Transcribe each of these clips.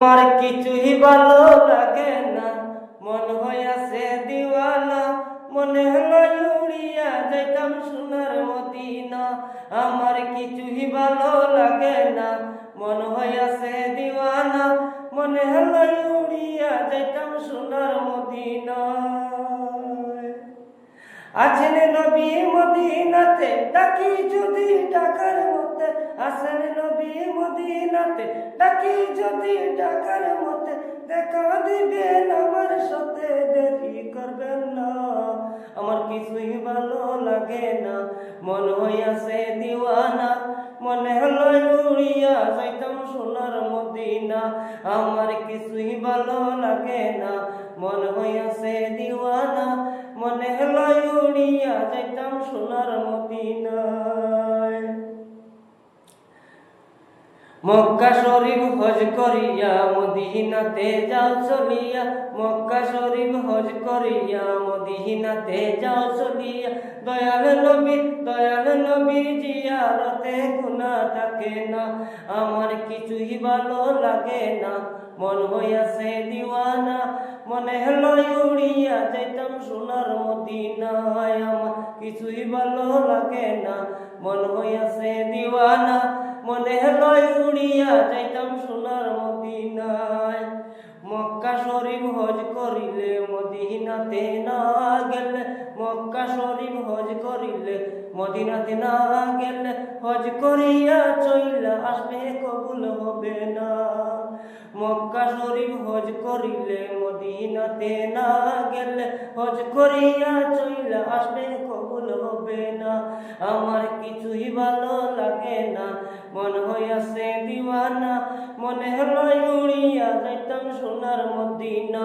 আমার কিছুই ভালো লাগে না, মন হইয়াছে দিওয়ানা। মনে হলো উড়িয়া যাইতাম সোনার মদিনা। আমার কিছুই ভালো লাগে না, মন হইয়াছে দিওয়ানা। মনে হলো উড়িয়া যাইতাম সোনার মদিনা। আছেন নবী মদিনাতে, ডাকি যদি ডাকার মতে। আছেন নবী মদিনাতে, ডাকি যদি ডাকার মতে। দেখা দিবেন আমার সাথে, দেরি করবেন না। আমার কিছুই ভালো লাগে না, মন হইয়াছে দিওয়ানা। মনে হলো উড়িয়া যাইতাম সোনার মদিনা। আমার কিছুই ভালো লাগে না, মন হইয়াছে দিওয়ানা। মনে হলো উড়িয়া যাইতাম সোনার মদিনায়। মক্কা শরীফ হজ করিয়া মদিনাতে যাও চলিয়া। মক্কা শরীফ হজ করিয়া মদিনাতে যাও চলিয়া। দয়াল নবীর জিয়ারতে গুনাহ থাকে না। আমার কিছুই ভালো লাগে না, মন হইয়াছে দিওয়ানা। মনে হলো উড়িয়া যাইতাম সোনার মদিনায়। আমার কিছুই ভালো লাগে না, মন হইয়াছে দিওয়ানা। মনে হলো উড়িয়া যাইতাম সোনার মদিনায়। মক্কা শরীফ হজ করিলে মদিনাতে না গেলে। মক্কা শরীফ হজ করিলে মদিনাতে না গেলে। হজ করিয়া চইলা আসলে কবুল হবে না। মক্কা শরীফ হজ করিলে মদিনাতে না গেলে। হজ করিয়া চইলা আসলে কবুল হবে না। আমার কিছুই ভালো লাগে না, মন হইয়াছে দিওয়ানা। মনে হলো উড়িয়া যাইতাম সোনার মদিনা।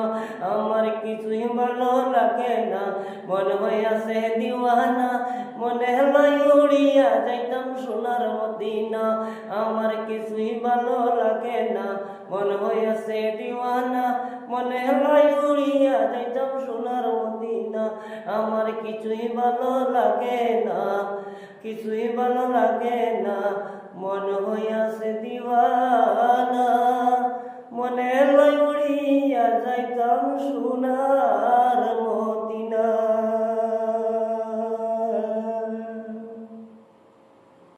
আমার কিছুই ভালো লাগে না, মন হইয়াছে দিওয়ানা। মনে হলো উড়িয়া যাইতাম সোনার মদিনা। আমার কিছুই ভালো লাগে না, মন হইয়াছে দিওয়ানা। মনে হলো উড়িয়া যাইতাম সোনার মদিনা। আমার কিছুই ভালো লাগে না, কিছুই ভালো লাগে না, মন হইয়াছে দিওয়ানা। মনে লই উড়িয়া যাইতাম সোনার